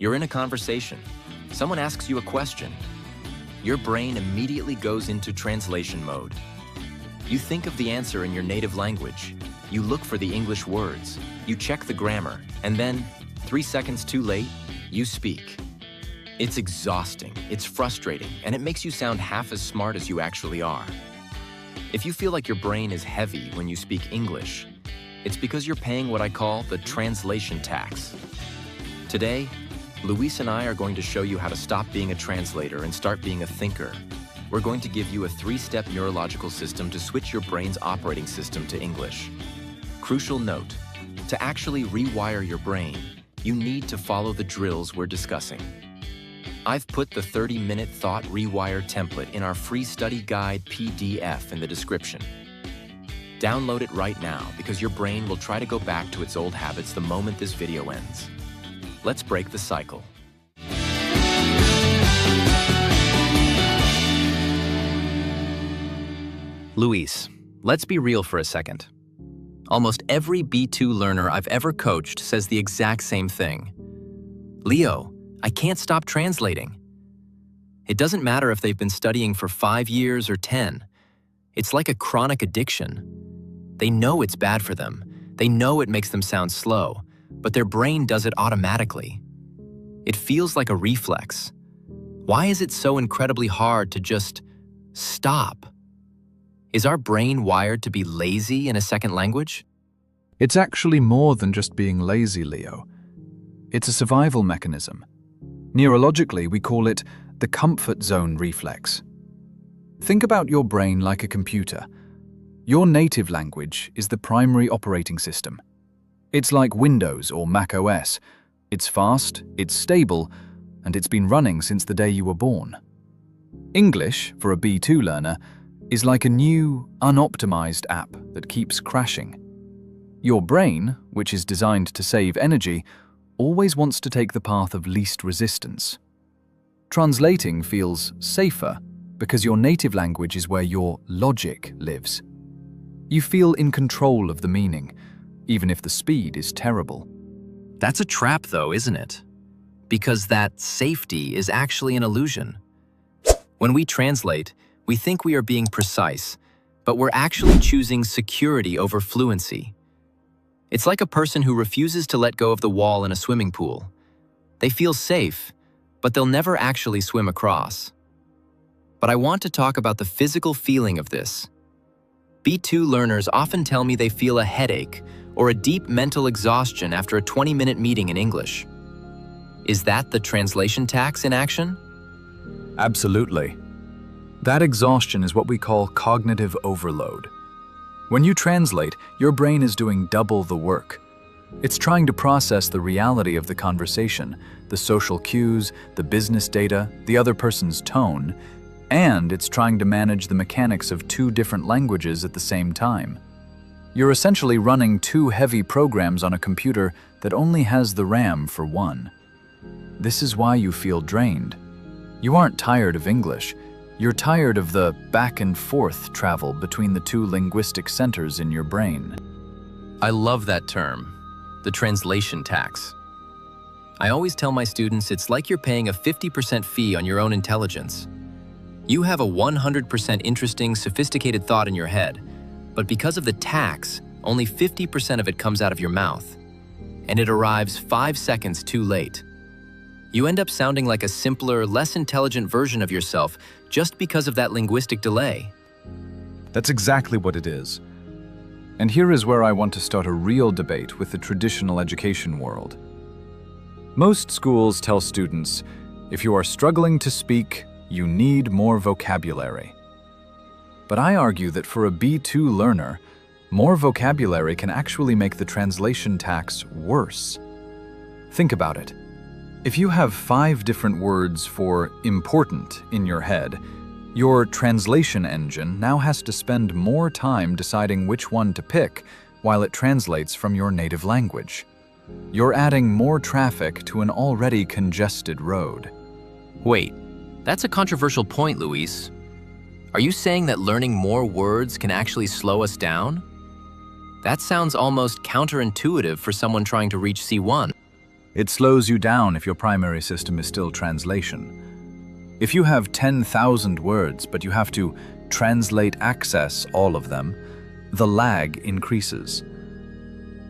You're in a conversation. Someone asks you a question. Your brain immediately goes into translation mode. You think of the answer in your native language. You look for the English words. You check the grammar. And then, 3 seconds too late, you speak. It's exhausting, it's frustrating, and it makes you sound half as smart as you actually are. If you feel like your brain is heavy when you speak English, it's because you're paying what I call the translation tax. Today, Luis and I are going to show you how to stop being a translator and start being a thinker. We're going to give you a 3-step neurological system to switch your brain's operating system to English. Crucial note, to actually rewire your brain, you need to follow the drills we're discussing. I've put the 30-minute Thought Rewire template in our free study guide PDF in the description. Download it right now because your brain will try to go back to its old habits the moment this video ends. Let's break the cycle. Luis, let's be real for a second. Almost every B2 learner I've ever coached says the exact same thing. Leo, I can't stop translating. It doesn't matter if they've been studying for 5 years or 10. It's like a chronic addiction. They know it's bad for them. They know it makes them sound slow, but their brain does it automatically. It feels like a reflex. Why is it so incredibly hard to just stop? Is our brain wired to be lazy in a second language? It's actually more than just being lazy, Leo. It's a survival mechanism. Neurologically, we call it the comfort zone reflex. Think about your brain like a computer. Your native language is the primary operating system. It's like Windows or Mac OS. It's fast, it's stable, and it's been running since the day you were born. English, for a B2 learner, is like a new, unoptimized app that keeps crashing. Your brain, which is designed to save energy, always wants to take the path of least resistance. Translating feels safer because your native language is where your logic lives. You feel in control of the meaning, even if the speed is terrible. That's a trap though, isn't it? Because that safety is actually an illusion. When we translate, we think we are being precise, but we're actually choosing security over fluency. It's like a person who refuses to let go of the wall in a swimming pool. They feel safe, but they'll never actually swim across. But I want to talk about the physical feeling of this. B2 learners often tell me they feel a headache or a deep mental exhaustion after a 20-minute meeting in English. Is that the translation tax in action? Absolutely. That exhaustion is what we call cognitive overload. When you translate, your brain is doing double the work. It's trying to process the reality of the conversation, the social cues, the business data, the other person's tone, and it's trying to manage the mechanics of 2 different languages at the same time. You're essentially running 2 heavy programs on a computer that only has the RAM for 1. This is why you feel drained. You aren't tired of English. You're tired of the back and forth travel between the 2 linguistic centers in your brain. I love that term, the translation tax. I always tell my students it's like you're paying a 50% fee on your own intelligence. You have a 100% interesting, sophisticated thought in your head, but because of the tax, only 50% of it comes out of your mouth, and it arrives 5 seconds too late. You end up sounding like a simpler, less intelligent version of yourself just because of that linguistic delay. That's exactly what it is. And here is where I want to start a real debate with the traditional education world. Most schools tell students, if you are struggling to speak, you need more vocabulary. But I argue that for a B2 learner, more vocabulary can actually make the translation tax worse. Think about it. If you have 5 different words for important in your head, your translation engine now has to spend more time deciding which one to pick while it translates from your native language. You're adding more traffic to an already congested road. Wait, that's a controversial point, Luis. Are you saying that learning more words can actually slow us down? That sounds almost counterintuitive for someone trying to reach C1. It slows you down if your primary system is still translation. If you have 10,000 words, but you have to access all of them, the lag increases.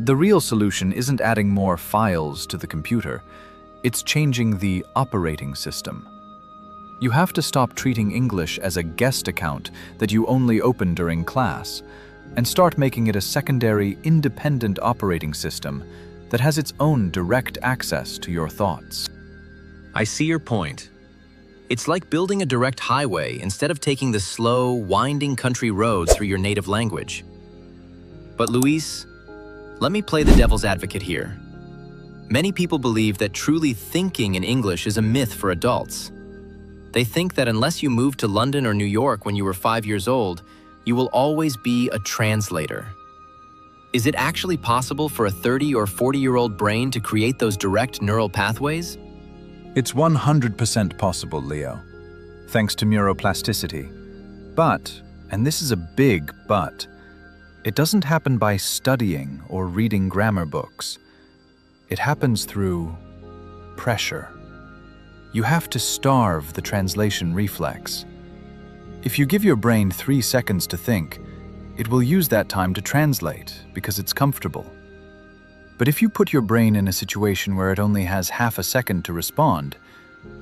The real solution isn't adding more files to the computer, it's changing the operating system. You have to stop treating English as a guest account that you only open during class, and start making it a secondary, independent operating system that has its own direct access to your thoughts. I see your point. It's like building a direct highway instead of taking the slow, winding country roads through your native language. But Luis, let me play the devil's advocate here. Many people believe that truly thinking in English is a myth for adults. They think that unless you moved to London or New York when you were 5 years old, you will always be a translator. Is it actually possible for a 30 or 40-year-old brain to create those direct neural pathways? It's 100% possible, Leo, thanks to neuroplasticity. But, and this is a big but, it doesn't happen by studying or reading grammar books. It happens through pressure. You have to starve the translation reflex. If you give your brain 3 seconds to think, it will use that time to translate because it's comfortable. But if you put your brain in a situation where it only has half a second to respond,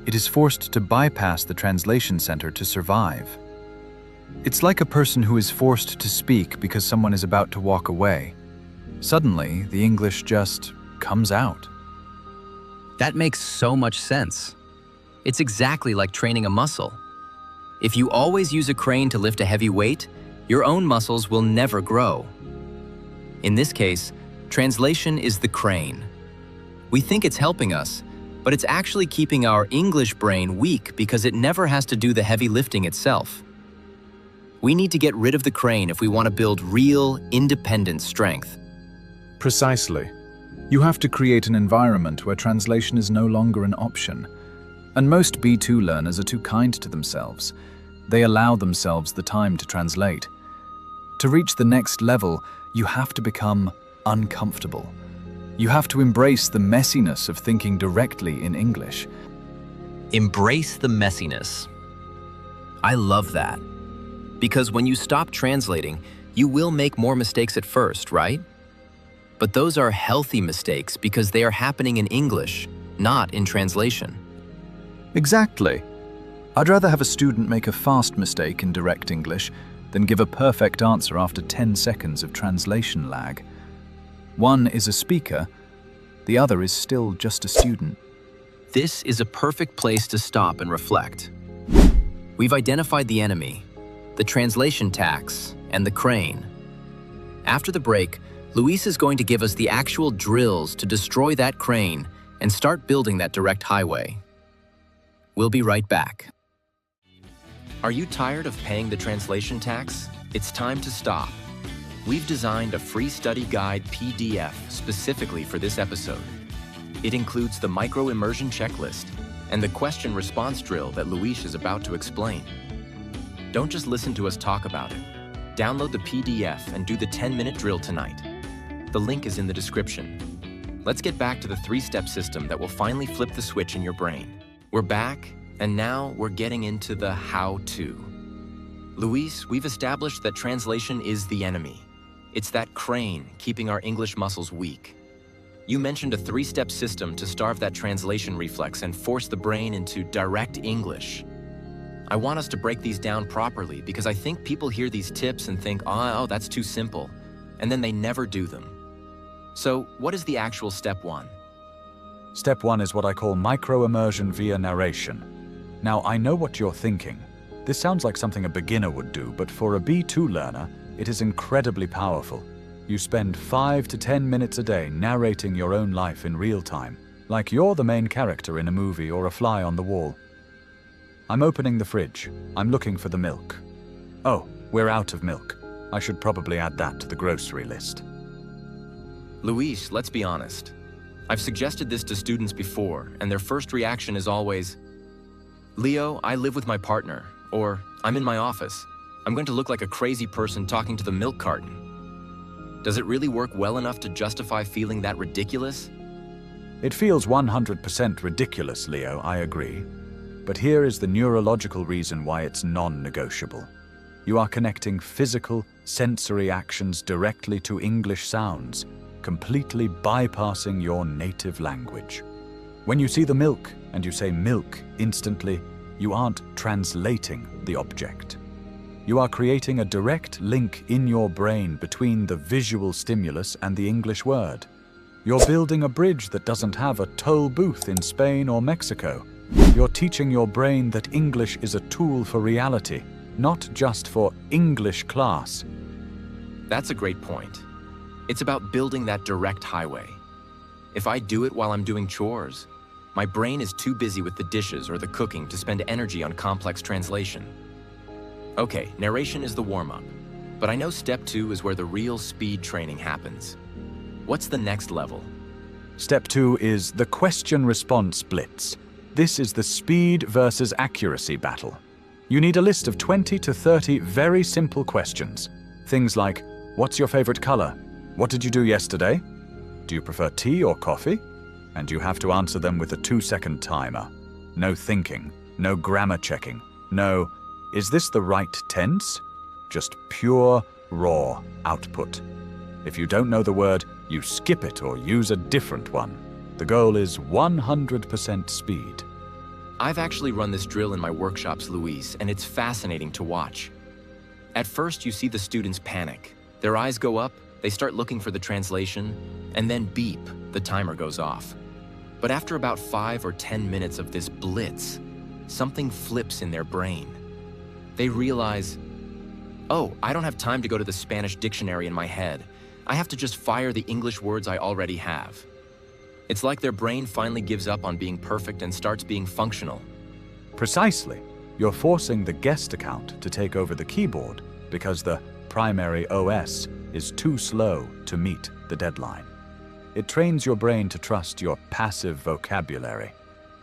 it is forced to bypass the translation center to survive. It's like a person who is forced to speak because someone is about to walk away. Suddenly, the English just comes out. That makes so much sense. It's exactly like training a muscle. If you always use a crane to lift a heavy weight, your own muscles will never grow. In this case, translation is the crane. We think it's helping us, but it's actually keeping our English brain weak because it never has to do the heavy lifting itself. We need to get rid of the crane if we want to build real, independent strength. Precisely. You have to create an environment where translation is no longer an option. And most B2 learners are too kind to themselves. They allow themselves the time to translate. To reach the next level, you have to become uncomfortable. You have to embrace the messiness of thinking directly in English. Embrace the messiness. I love that. Because when you stop translating, you will make more mistakes at first, right? But those are healthy mistakes because they are happening in English, not in translation. Exactly. I'd rather have a student make a fast mistake in direct English than give a perfect answer after 10 seconds of translation lag. One is a speaker, the other is still just a student. This is a perfect place to stop and reflect. We've identified the enemy, the translation tax, and the crane. After the break, Luis is going to give us the actual drills to destroy that crane and start building that direct highway. We'll be right back. Are you tired of paying the translation tax? It's time to stop. We've designed a free study guide PDF specifically for this episode. It includes the Micro-Immersion checklist and the question-response drill that Luis is about to explain. Don't just listen to us talk about it. Download the PDF and do the 10-minute drill tonight. The link is in the description. Let's get back to the 3-step system that will finally flip the switch in your brain. We're back, and now we're getting into the how-to. Luis, we've established that translation is the enemy. It's that crane keeping our English muscles weak. You mentioned a 3-step system to starve that translation reflex and force the brain into direct English. I want us to break these down properly because I think people hear these tips and think, oh, that's too simple, and then they never do them. So, what is the actual step 1? Step 1 is what I call micro-immersion via narration. Now, I know what you're thinking. This sounds like something a beginner would do, but for a B2 learner, it is incredibly powerful. You spend 5 to 10 minutes a day narrating your own life in real time, like you're the main character in a movie or a fly on the wall. I'm opening the fridge. I'm looking for the milk. Oh, we're out of milk. I should probably add that to the grocery list. Luis, let's be honest. I've suggested this to students before, and their first reaction is always, Leo, I live with my partner, or I'm in my office. I'm going to look like a crazy person talking to the milk carton. Does it really work well enough to justify feeling that ridiculous? It feels 100% ridiculous, Leo, I agree. But here is the neurological reason why it's non-negotiable. You are connecting physical, sensory actions directly to English sounds, completely bypassing your native language. When you see the milk and you say milk instantly, you aren't translating the object. You are creating a direct link in your brain between the visual stimulus and the English word. You're building a bridge that doesn't have a toll booth in Spain or Mexico. You're teaching your brain that English is a tool for reality, not just for English class. That's a great point. It's about building that direct highway. If I do it while I'm doing chores, my brain is too busy with the dishes or the cooking to spend energy on complex translation. Okay, narration is the warm-up, but I know step 2 is where the real speed training happens. What's the next level? Step 2 is the question-response blitz. This is the speed versus accuracy battle. You need a list of 20 to 30 very simple questions. Things like, what's your favorite color? What did you do yesterday? Do you prefer tea or coffee? And you have to answer them with a 2-second timer. No thinking, no grammar checking, no, is this the right tense? Just pure, raw output. If you don't know the word, you skip it or use a different one. The goal is 100% speed. I've actually run this drill in my workshops, Luis, and it's fascinating to watch. At first, you see the students panic. Their eyes go up, they start looking for the translation, and then beep, the timer goes off. But after about 5 or 10 minutes of this blitz, something flips in their brain. They realize, oh, I don't have time to go to the Spanish dictionary in my head. I have to just fire the English words I already have. It's like their brain finally gives up on being perfect and starts being functional. Precisely. You're forcing the guest account to take over the keyboard because the primary OS is too slow to meet the deadline. It trains your brain to trust your passive vocabulary.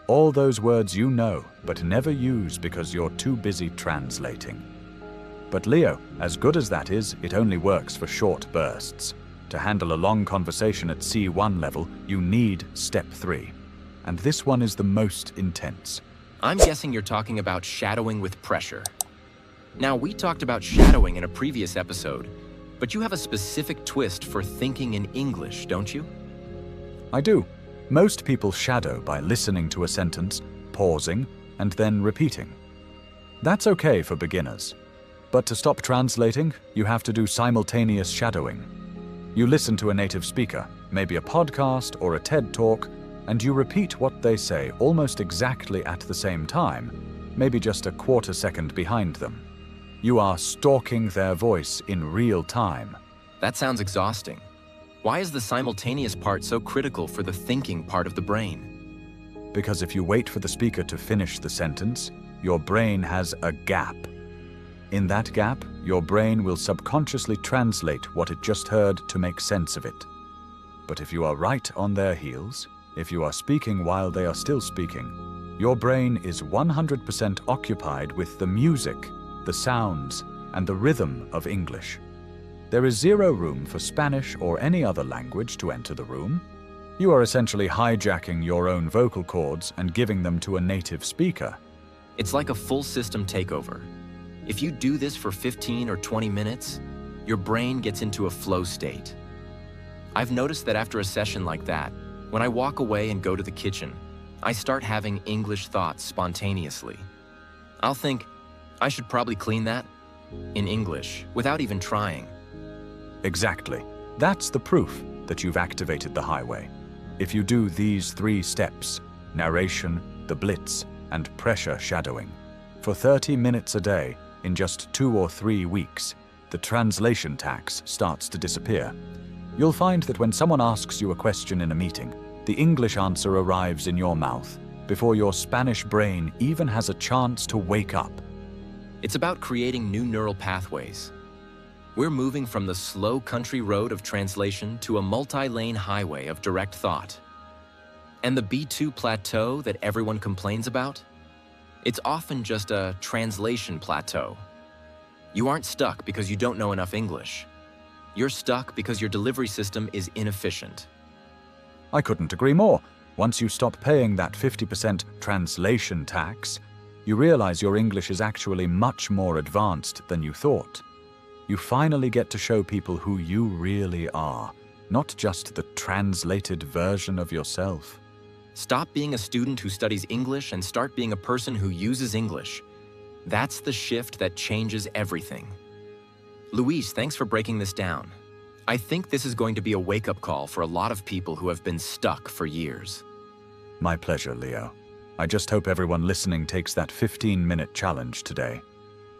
All those words you know, but never use because you're too busy translating. But Leo, as good as that is, it only works for short bursts. To handle a long conversation at C1 level, you need step 3. And this one is the most intense. I'm guessing you're talking about shadowing with pressure. Now, we talked about shadowing in a previous episode, but you have a specific twist for thinking in English, don't you? I do. Most people shadow by listening to a sentence, pausing, and then repeating. That's okay for beginners. But to stop translating, you have to do simultaneous shadowing. You listen to a native speaker, maybe a podcast or a TED Talk, and you repeat what they say almost exactly at the same time, maybe just a quarter second behind them. You are stalking their voice in real time. That sounds exhausting. Why is the simultaneous part so critical for the thinking part of the brain? Because if you wait for the speaker to finish the sentence, your brain has a gap. In that gap, your brain will subconsciously translate what it just heard to make sense of it. But if you are right on their heels, if you are speaking while they are still speaking, your brain is 100% occupied with the music, the sounds, and the rhythm of English. There is zero room for Spanish or any other language to enter the room. You are essentially hijacking your own vocal cords and giving them to a native speaker. It's like a full system takeover. If you do this for 15 or 20 minutes, your brain gets into a flow state. I've noticed that after a session like that, when I walk away and go to the kitchen, I start having English thoughts spontaneously. I'll think, I should probably clean that in English without even trying. Exactly. That's the proof that you've activated the highway. If you do these 3 steps, narration, the blitz, and pressure shadowing, for 30 minutes a day, in just 2 or 3 weeks, the translation tax starts to disappear. You'll find that when someone asks you a question in a meeting, the English answer arrives in your mouth before your Spanish brain even has a chance to wake up. It's about creating new neural pathways. We're moving from the slow country road of translation to a multi-lane highway of direct thought. And the B2 plateau that everyone complains about? It's often just a translation plateau. You aren't stuck because you don't know enough English. You're stuck because your delivery system is inefficient. I couldn't agree more. Once you stop paying that 50% translation tax, you realize your English is actually much more advanced than you thought. You finally get to show people who you really are, not just the translated version of yourself. Stop being a student who studies English and start being a person who uses English. That's the shift that changes everything. Luis, thanks for breaking this down. I think this is going to be a wake-up call for a lot of people who have been stuck for years. My pleasure, Leo. I just hope everyone listening takes that 15-minute challenge today.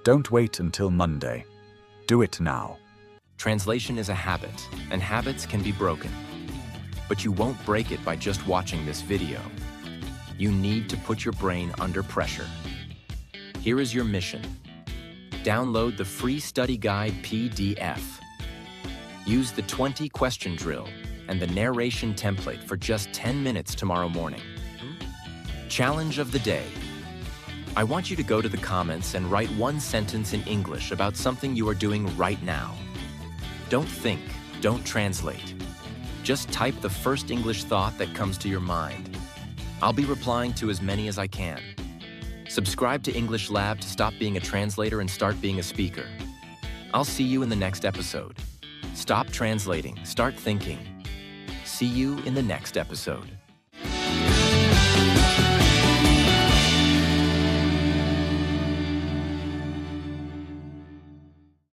Don't wait until Monday. Do it now. Translation is a habit, and habits can be broken. But you won't break it by just watching this video. You need to put your brain under pressure. Here is your mission. Download the free study guide PDF. Use the 20-question drill and the narration template for just 10 minutes tomorrow morning. Challenge of the day. I want you to go to the comments and write one sentence in English about something you are doing right now. Don't think, don't translate. Just type the first English thought that comes to your mind. I'll be replying to as many as I can. Subscribe to English Lab to stop being a translator and start being a speaker. I'll see you in the next episode. Stop translating, start thinking. See you in the next episode.